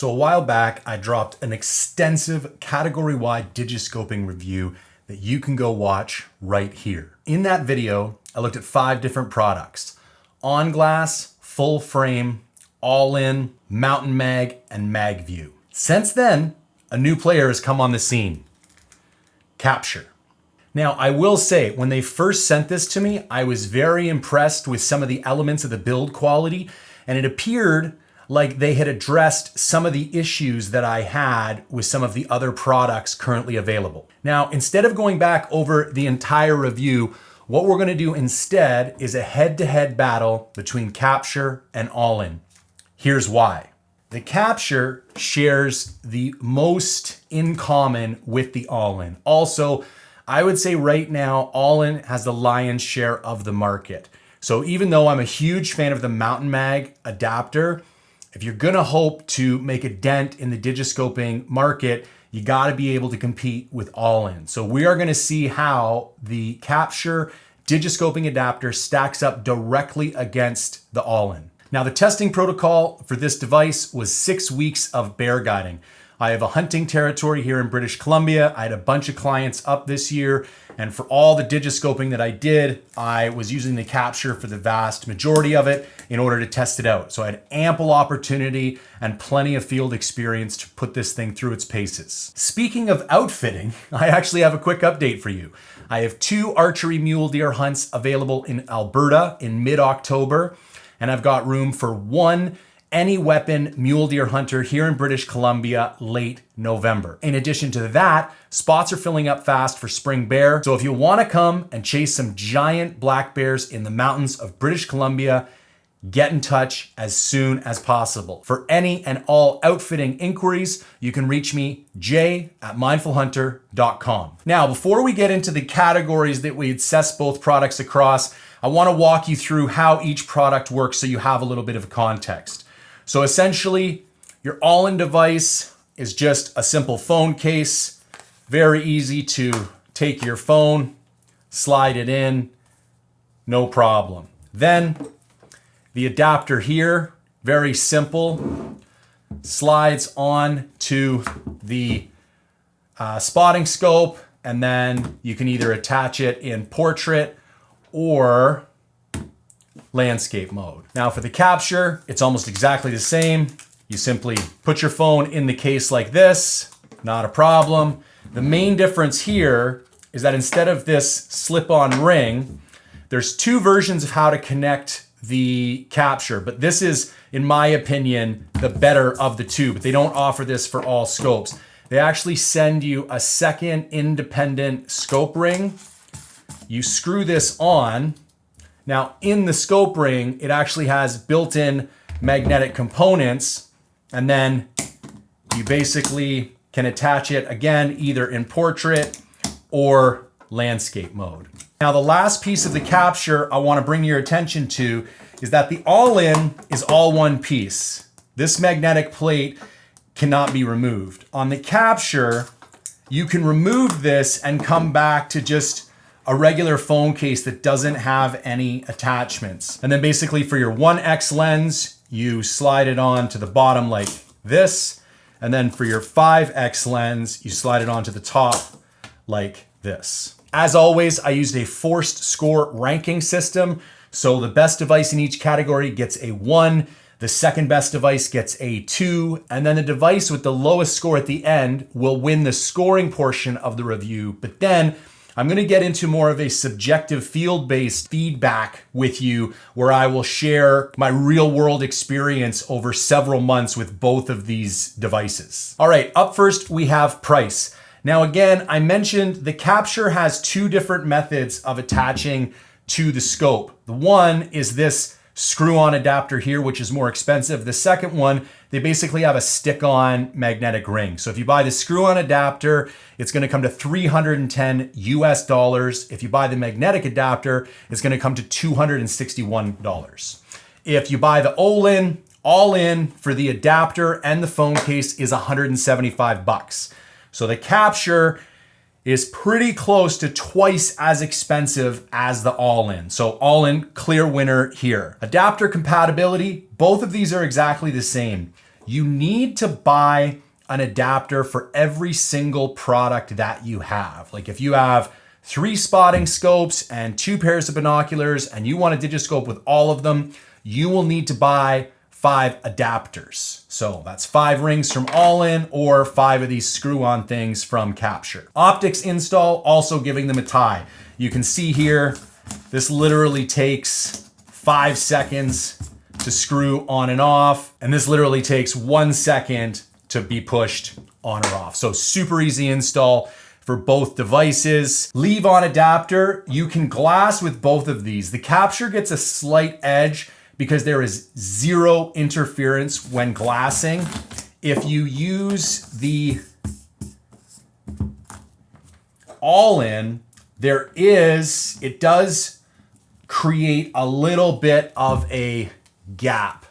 So a while back, I dropped an extensive category-wide digiscoping review that you can go watch right here. In that video, I looked at 5 different products: on glass, full frame, Ollin, Mountain Mag, and MagView. Since then, a new player has come on the scene: Kapture. Now, I will say, when they first sent this to me, I was very impressed with some of the elements of the build quality, and it appeared like they had addressed some of the issues that I had with some of the other products currently available. Now, instead of going back over the entire review, what we're gonna do instead is a head-to-head battle between Kapture and Ollin. Here's why. The Kapture shares the most in common with the Ollin. Also, I would say right now, Ollin has the lion's share of the market. So even though I'm a huge fan of the Mountain Mag adapter, if you're gonna hope to make a dent in the digiscoping market, you gotta be able to compete with Ollin. So we are gonna see how the Kapture Digiscoping Adapter stacks up directly against the Ollin. Now, the testing protocol for this device was 6 weeks of bear guiding. I have a hunting territory here in British Columbia. I had a bunch of clients up this year, and for all the digiscoping that I did, I was using the Kapture for the vast majority of it in order to test it out. So I had ample opportunity and plenty of field experience to put this thing through its paces. Speaking of outfitting, I actually have a quick update for you. I have 2 archery mule deer hunts available in Alberta in mid-October, and I've got room for 1 any weapon mule deer hunter here in British Columbia late November. In addition to that, spots are filling up fast for spring bear. So if you want to come and chase some giant black bears in the mountains of British Columbia, get in touch as soon as possible. For any and all outfitting inquiries, you can reach me, jay@mindfulhunter.com. Now, before we get into the categories that we assess both products across, I want to walk you through how each product works so you have a little bit of context. So essentially, your Ollin device is just a simple phone case. Very easy to take your phone, slide it in, no problem. Then the adapter here, very simple, slides on to the spotting scope, and then you can either attach it in portrait or landscape mode. Now for the Kapture, it's almost exactly the same. You simply put your phone in the case like this, not a problem. The main difference here is that instead of this slip-on ring, there's 2 versions of how to connect the Kapture, but this is, in my opinion, the better of the 2, but they don't offer this for all scopes. They actually send you a second independent scope ring. You screw this on. Now, in the scope ring, it actually has built-in magnetic components, and then you basically can attach it again, either in portrait or landscape mode. Now, the last piece of the Kapture I want to bring your attention to is that the Ollin is all one piece. This magnetic plate cannot be removed. On the Kapture, you can remove this and come back to just a regular phone case that doesn't have any attachments. And then basically for your 1x lens, you slide it on to the bottom like this. And then for your 5x lens, you slide it onto the top like this. As always, I used a forced score ranking system. So the best device in each category gets a 1, the second best device gets a 2, and then the device with the lowest score at the end will win the scoring portion of the review. But then I'm gonna get into more of a subjective field-based feedback with you where I will share my real-world experience over several months with both of these devices. All right, up first we have price. Now again, I mentioned the Kapture has 2 different methods of attaching to the scope. The one is this screw-on adapter here, which is more expensive. The second one, they basically have a stick-on magnetic ring. So if you buy the screw-on adapter, it's gonna come to $310 US. If you buy the magnetic adapter, it's gonna come to $261. If you buy the Ollin, all in for the adapter and the phone case is $175. So the Kapture is pretty close to twice as expensive as the Ollin. So Ollin, clear winner here. Adapter compatibility, both of these are exactly the same. you need to buy an adapter for every single product that you have. Like if you have 3 spotting scopes and 2 pairs of binoculars and you want a digiscope with all of them, you will need to buy 5 adapters. So that's 5 rings from Ollin or 5 of these screw-on things from Kapture. Optics install, also giving them a tie. You can see here, this literally takes 5 seconds to screw on and off, and this literally takes 1 second to be pushed on or off. So super easy install for both devices. Leave on adapter, you can glass with both of these. The Kapture gets a slight edge because there is 0 interference when glassing. If you use the Ollin, it does create a little bit of a gap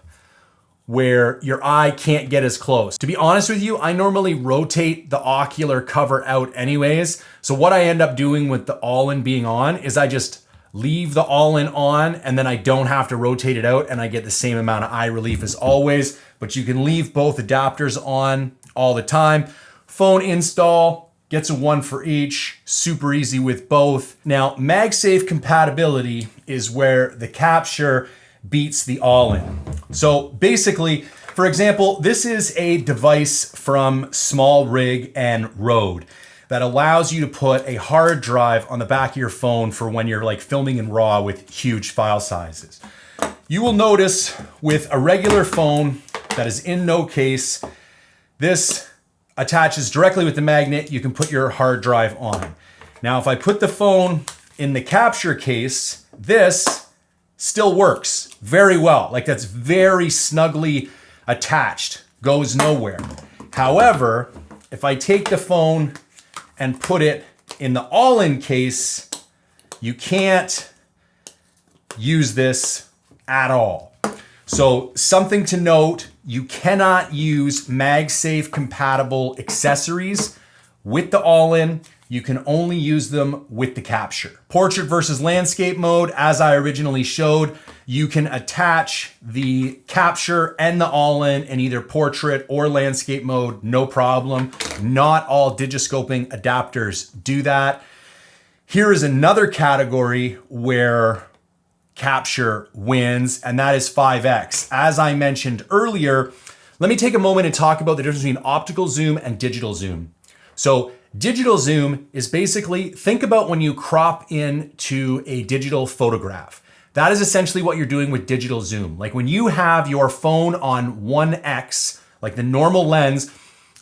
where your eye can't get as close. To be honest with you, I normally rotate the ocular cover out anyways. So what I end up doing with the Ollin being on is I just leave the Ollin on and then I don't have to rotate it out and I get the same amount of eye relief as always, but you can leave both adapters on all the time. Phone install, gets a 1 for each, super easy with both. Now, MagSafe compatibility is where the Kapture beats the Ollin. So basically, for example, this is a device from Small Rig and Rode that allows you to put a hard drive on the back of your phone for when you're like filming in RAW with huge file sizes. You will notice with a regular phone that is in no case, this attaches directly with the magnet. You can put your hard drive on. Now, if I put the phone in the Kapture case, this still works very well. Like that's very snugly attached, goes nowhere. However, if I take the phone and put it in the Ollin case, you can't use this at all. So something to note, you cannot use MagSafe compatible accessories with the Ollin. You can only use them with the Kapture. Portrait versus landscape mode, as I originally showed, you can attach the Kapture and the Ollin in either portrait or landscape mode, no problem. Not all digiscoping adapters do that. Here is another category where Kapture wins, and that is 5x. As I mentioned earlier, let me take a moment and talk about the difference between optical zoom and digital zoom. So digital zoom is basically, think about when you crop into a digital photograph. That is essentially what you're doing with digital zoom. Like when you have your phone on 1x, like the normal lens,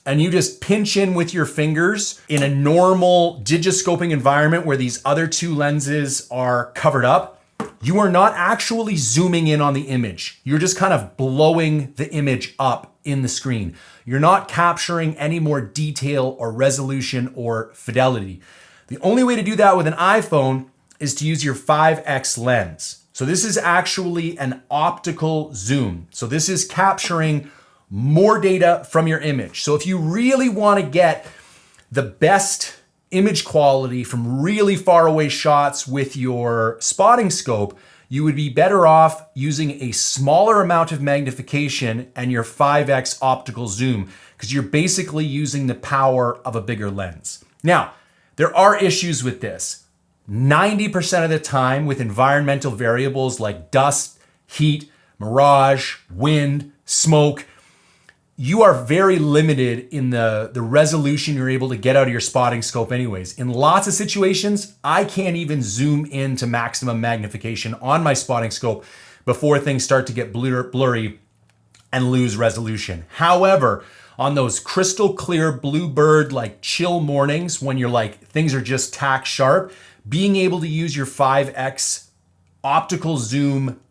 and you just pinch in with your fingers in a normal digiscoping environment where these other 2 lenses are covered up, you are not actually zooming in on the image. You're just kind of blowing the image up in the screen. You're not capturing any more detail or resolution or fidelity. The only way to do that with an iPhone is to use your 5x lens. So this is actually an optical zoom. So this is capturing more data from your image. So if you really want to get the best image quality from really far away shots with your spotting scope, you would be better off using a smaller amount of magnification and your 5x optical zoom, because you're basically using the power of a bigger lens. Now, there are issues with this. 90% of the time with environmental variables like dust, heat, mirage, wind, smoke, you are very limited in the resolution you're able to get out of your spotting scope anyways. In lots of situations, I can't even zoom into maximum magnification on my spotting scope before things start to get blurry and lose resolution. However, on those crystal clear bluebird like chill mornings when you're like, things are just tack sharp, being able to use your 5x optical zoom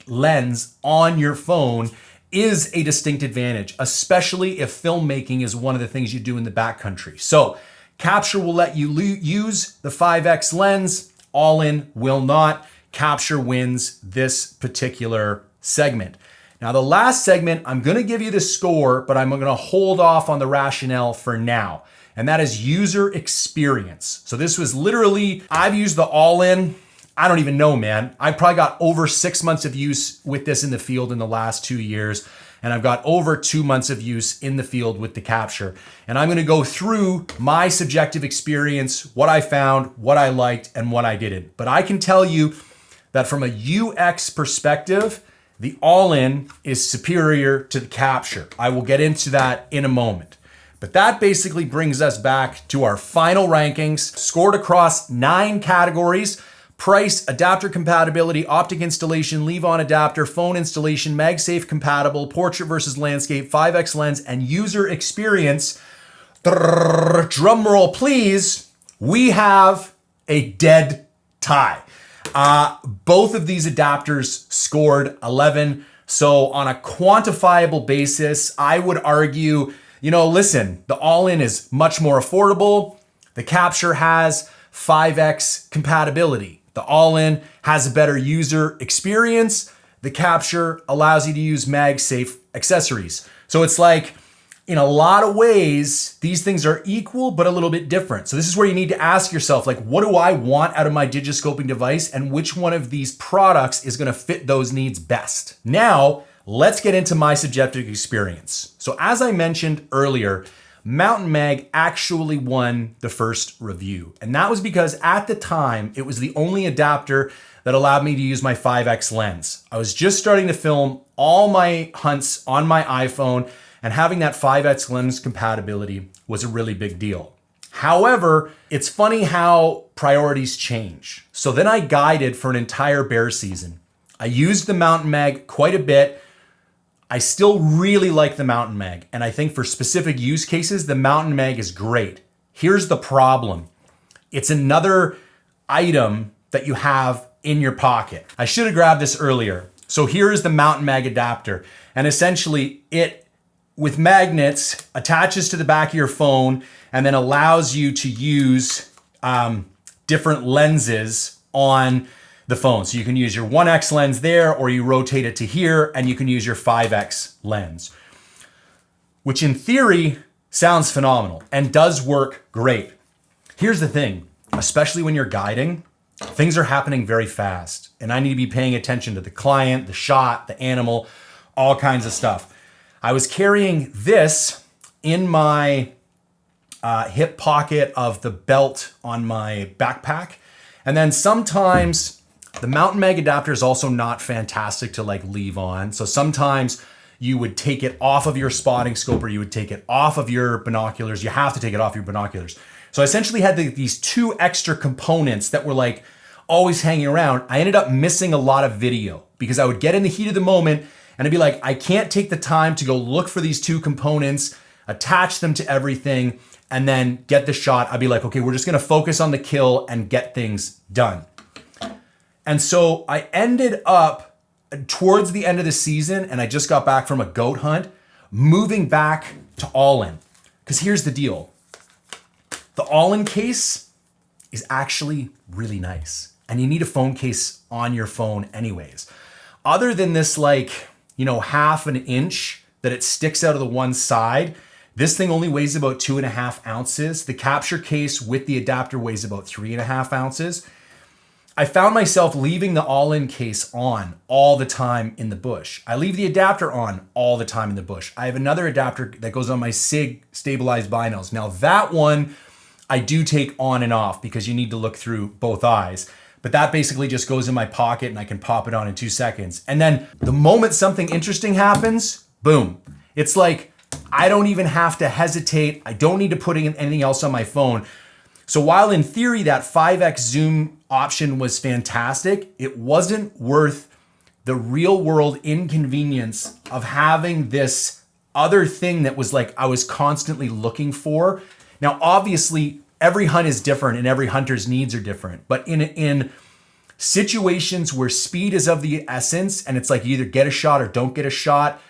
lens on your phone is a distinct advantage, especially if filmmaking is one of the things you do in the backcountry. So Kapture will let you use the 5x lens, Ollin will not. Kapture wins this particular segment. Now the last segment, I'm gonna give you the score, but I'm gonna hold off on the rationale for now. And that is user experience. So this was literally, I've used the Ollin, I don't even know, man. I probably got over 6 months of use with this in the field in the last 2 years. and I've got over 2 months of use in the field with the Kapture. And I'm gonna go through my subjective experience, what I found, what I liked, and what I didn't. But I can tell you that from a UX perspective, the Ollin is superior to the Kapture. I will get into that in a moment. But that basically brings us back to our final rankings, scored across 9 categories: price, adapter compatibility, optic installation, leave-on adapter, phone installation, MagSafe compatible, portrait versus landscape, 5x lens, and user experience. Drum roll, please. We have a dead tie. Both of these adapters scored 11. So on a quantifiable basis, I would argue, listen, the Ollin is much more affordable. The Kapture has 5x compatibility. The Ollin has a better user experience. The Kapture allows you to use MagSafe accessories. So it's like, in a lot of ways, these things are equal, but a little bit different. So this is where you need to ask yourself, like, what do I want out of my digiscoping device, and which one of these products is gonna fit those needs best? Now, let's get into my subjective experience. So as I mentioned earlier, Mountain Mag actually won the first review. And that was because at the time, it was the only adapter that allowed me to use my 5x lens. I was just starting to film all my hunts on my iPhone, and having that 5x lens compatibility was a really big deal. However, it's funny how priorities change. So then I guided for an entire bear season. I used the Mountain Mag quite a bit. I still really like the Mountain Mag, and I think for specific use cases, the Mountain Mag is great. Here's the problem. It's another item that you have in your pocket. I should have grabbed this earlier. So here is the Mountain Mag adapter, and essentially it, with magnets, attaches to the back of your phone and then allows you to use different lenses on the phone. So you can use your 1x lens there, or you rotate it to here and you can use your 5x lens, which in theory sounds phenomenal and does work great. Here's the thing, especially when you're guiding, things are happening very fast and I need to be paying attention to the client, the shot, the animal, all kinds of stuff. I was carrying this in my hip pocket of the belt on my backpack. And then sometimes the Mountain Mag adapter is also not fantastic to like leave on. So sometimes you would take it off of your spotting scope, or you would take it off of your binoculars. You have to take it off your binoculars. So I essentially had these 2 extra components that were like always hanging around. I ended up missing a lot of video because I would get in the heat of the moment and I'd be like, I can't take the time to go look for these 2 components, attach them to everything, and then get the shot. I'd be like, okay, we're just gonna focus on the kill and get things done. And so I ended up towards the end of the season, and I just got back from a goat hunt, moving back to Ollin. Because here's the deal. The Ollin case is actually really nice. And you need a phone case on your phone anyways. Other than this half an inch that it sticks out of the one side, this thing only weighs about 2.5 ounces. The Kapture case with the adapter weighs about 3.5 ounces. I found myself leaving the Ollin case on all the time in the bush. I leave the adapter on all the time in the bush. I have another adapter that goes on my SIG stabilized binos. Now that one I do take on and off because you need to look through both eyes. But that basically just goes in my pocket and I can pop it on in 2 seconds. And then the moment something interesting happens, boom. It's like, I don't even have to hesitate. I don't need to put in anything else on my phone. So while in theory that 5x zoom option was fantastic, it wasn't worth the real world inconvenience of having this other thing that was like I was constantly looking for. Now, obviously, every hunt is different and every hunter's needs are different. But in situations where speed is of the essence and it's like you either get a shot or don't get a shot,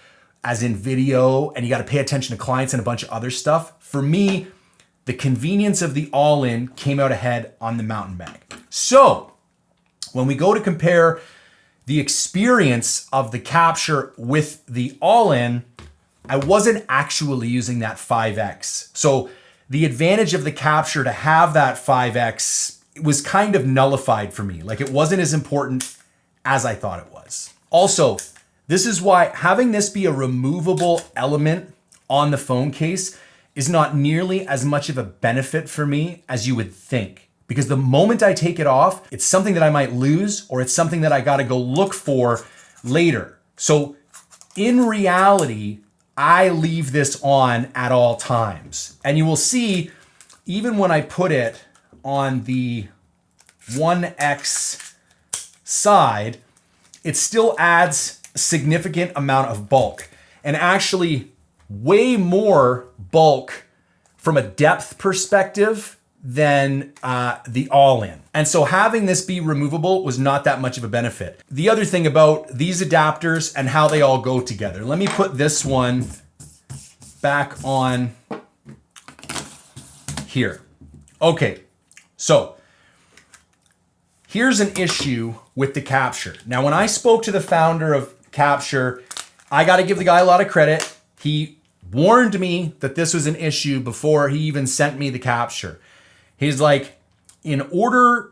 as in video, and you got to pay attention to clients and a bunch of other stuff, for me, the convenience of the Ollin came out ahead on the Mountain Mag. So when we go to compare the experience of the Kapture with the Ollin, I wasn't actually using that 5x. So the advantage of the Kapture to have that 5x was kind of nullified for me. Like it wasn't as important as I thought it was. Also, This is why having this be a removable element on the phone case is not nearly as much of a benefit for me as you would think. Because the moment I take it off, it's something that I might lose, or it's something that I gotta go look for later. So in reality, I leave this on at all times. And you will see, even when I put it on the 1X side, it still adds a significant amount of bulk, and actually way more bulk from a depth perspective than the Ollin. And so having this be removable was not that much of a benefit. The other thing about these adapters and how they all go together, let me put this one back on here. Okay, so here's an issue with the Kapture. Now, when I spoke to the founder of Kapture, I got to give the guy a lot of credit. He warned me that this was an issue before he even sent me the Kapture. He's like, in order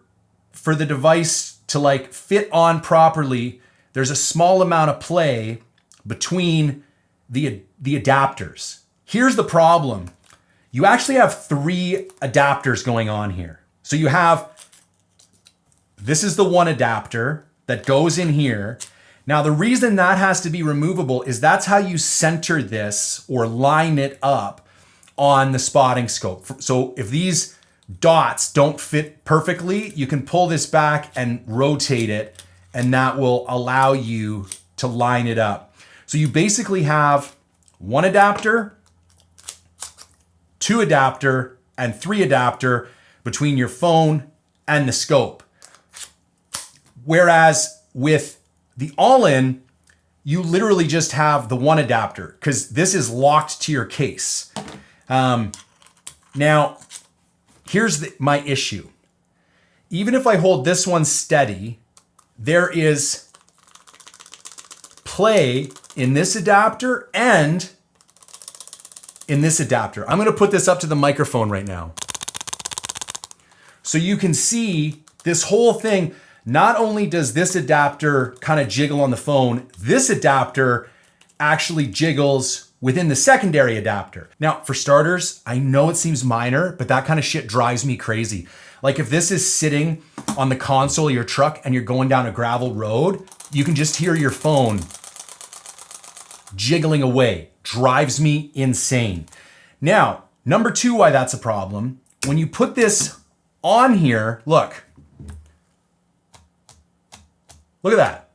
for the device to like fit on properly, there's a small amount of play between the adapters. Here's the problem. You actually have 3 adapters going on here. So you have, this is the one adapter that goes in here. Now, the reason that has to be removable is that's how you center this or line it up on the spotting scope. So if these dots don't fit perfectly, you can pull this back and rotate it, and that will allow you to line it up. So you basically have 1 adapter, 2 adapter, and 3 adapter between your phone and the scope. Whereas with the Ollin, you literally just have the 1 adapter because this is locked to your case. Now, here's my issue. Even if I hold this one steady, there is play in this adapter and in this adapter. I'm gonna put this up to the microphone right now. So you can see this whole thing. Not only does this adapter kind of jiggle on the phone, this adapter actually jiggles within the secondary adapter. Now, for starters, I know it seems minor, but that kind of shit drives me crazy. Like if this is sitting on the console of your truck and you're going down a gravel road, you can just hear your phone jiggling away. Drives me insane. Now, number 2, why that's a problem, when you put this on here, look at that.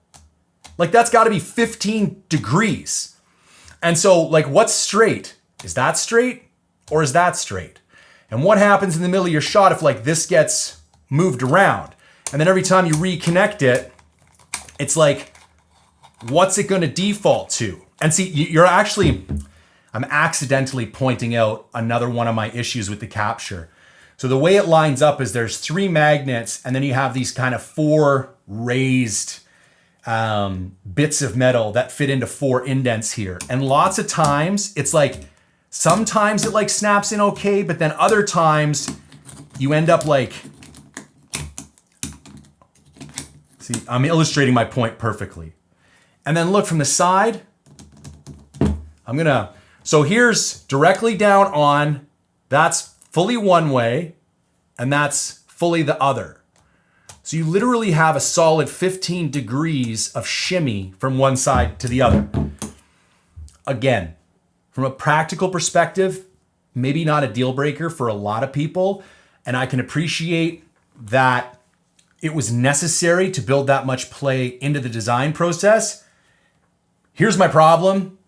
Like that's gotta be 15 degrees. And so like what's straight? Is that straight or is that straight? And what happens in the middle of your shot if like this gets moved around? And then every time you reconnect it, it's like, what's it gonna default to? And see, I'm accidentally pointing out another one of my issues with the Kapture. So the way it lines up is there's 3 magnets and then you have these kind of 4 raised bits of metal that fit into 4 indents here. And lots of times it's like, sometimes it like snaps in okay, but then other times you end up like, see, I'm illustrating my point perfectly. And then look from the side, so here's directly down on, that's fully one way, and that's fully the other. So you literally have a solid 15 degrees of shimmy from one side to the other. Again, from a practical perspective, maybe not a deal breaker for a lot of people, and I can appreciate that it was necessary to build that much play into the design process. Here's my problem.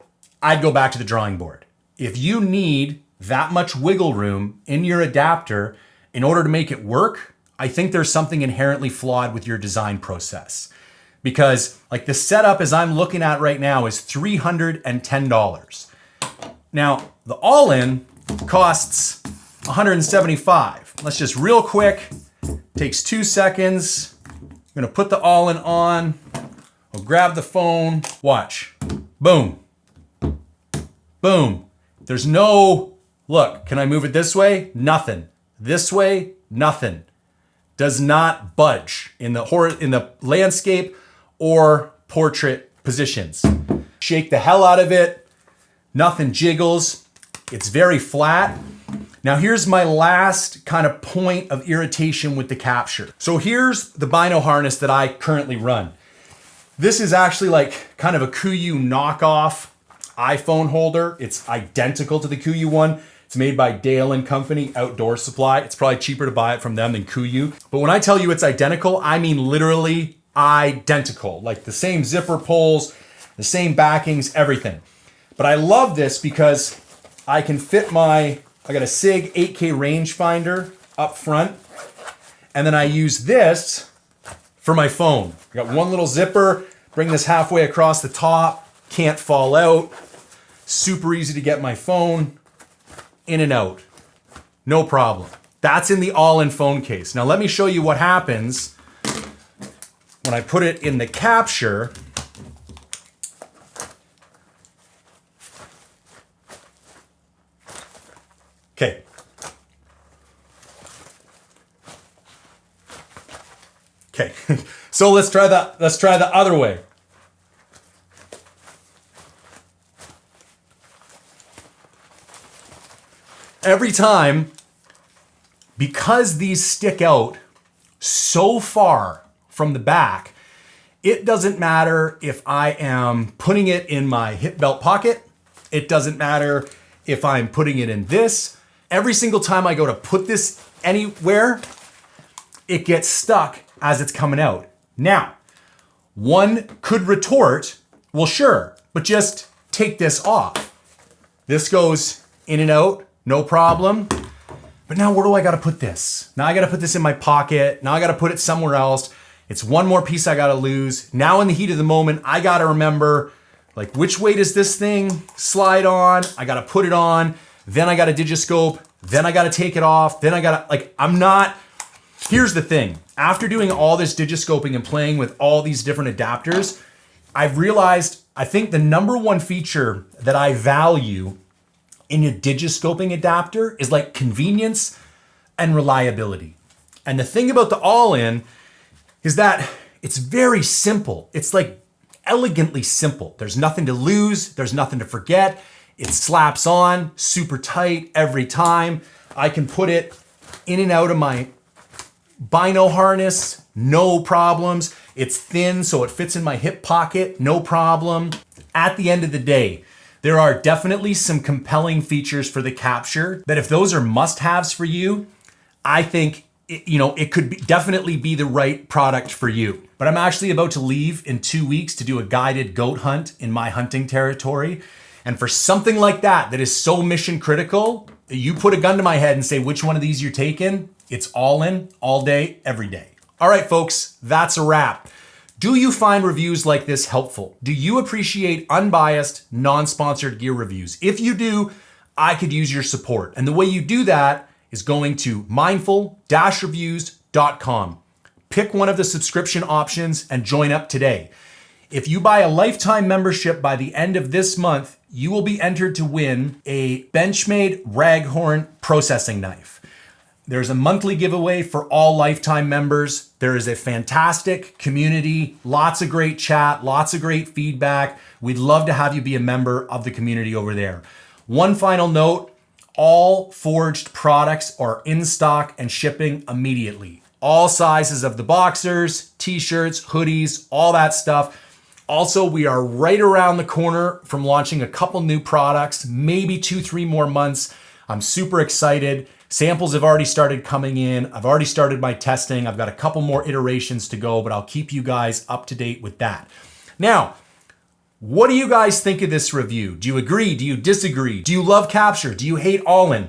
I'd go back to the drawing board. If you need that much wiggle room in your adapter in order to make it work, I think there's something inherently flawed with your design process. Because like the setup as I'm looking at right now is $310. Now, the Ollin costs $175. Let's just real quick, takes 2 seconds. I'm gonna put the Ollin on. I'll grab the phone, watch, boom. Boom. There's no, look, can I move it this way? Nothing. This way? Nothing. Does not budge in the landscape or portrait positions. Shake the hell out of it. Nothing jiggles. It's very flat. Now here's my last kind of point of irritation with the Kapture. So here's the Bino harness that I currently run. This is actually like kind of a KUIU knockoff iPhone holder. It's identical to the KUIU one. It's made by Dale & Company Outdoor Supply. It's probably cheaper to buy it from them than KUIU. But when I tell you it's identical, I mean literally identical. Like the same zipper pulls, the same backings, everything. But I love this because I can fit I got a SIG 8K rangefinder up front, and then I use this for my phone. I got one little zipper, bring this halfway across the top, can't fall out. Super easy to get my phone in and out. No problem. That's in the Ollin phone case. Now let me show you what happens when I put it in the Kapture. Okay. Okay. So let's try the other way. Every time, because these stick out so far from the back, it doesn't matter if I am putting it in my hip belt pocket. It doesn't matter if I'm putting it in this. Every single time I go to put this anywhere, it gets stuck as it's coming out. Now, one could retort, well, sure, but just take this off. This goes in and out, no problem. But now where do I gotta put this? Now I gotta put this in my pocket. Now I gotta put it somewhere else. It's one more piece I gotta lose. Now in the heat of the moment, I gotta remember, like, which way does this thing slide on? I gotta put it on, then I gotta digiscope, then I gotta take it off, then I gotta, like, here's the thing. After doing all this digiscoping and playing with all these different adapters, I've realized, I think the number one feature that I value in a digiscoping adapter is like convenience and reliability. And the thing about the Ollin is that it's very simple. It's like elegantly simple. There's nothing to lose. There's nothing to forget. It slaps on super tight every time. I can put it in and out of my Bino harness, no problems. It's thin, so it fits in my hip pocket, no problem. At the end of the day, there are definitely some compelling features for the Kapture that if those are must-haves for you, I think it could definitely be the right product for you. But I'm actually about to leave in 2 weeks to do a guided goat hunt in my hunting territory. And for something like that is so mission critical, you put a gun to my head and say which one of these you're taking, it's Ollin, all day, every day. All right, folks, that's a wrap. Do you find reviews like this helpful? Do you appreciate unbiased, non-sponsored gear reviews? If you do, I could use your support. And the way you do that is going to mindful-reviews.com. Pick one of the subscription options and join up today. If you buy a lifetime membership by the end of this month, you will be entered to win a Benchmade Raghorn processing knife. There's a monthly giveaway for all lifetime members. There is a fantastic community, lots of great chat, lots of great feedback. We'd love to have you be a member of the community over there. One final note, all forged products are in stock and shipping immediately. All sizes of the boxers, t-shirts, hoodies, all that stuff. Also, we are right around the corner from launching a couple new products, maybe 2-3 more months. I'm super excited. Samples have already started coming in. I've already started my testing. I've got a couple more iterations to go, but I'll keep you guys up to date with that. Now, what do you guys think of this review? Do you agree? Do you disagree? Do you love Kapture? Do you hate Ollin?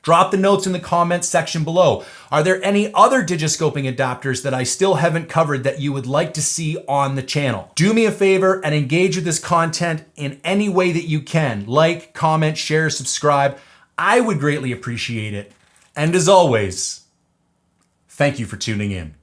Drop the notes in the comments section below. Are there any other digiscoping adapters that I still haven't covered that you would like to see on the channel? Do me a favor and engage with this content in any way that you can. Like, comment, share, subscribe. I would greatly appreciate it. And as always, thank you for tuning in.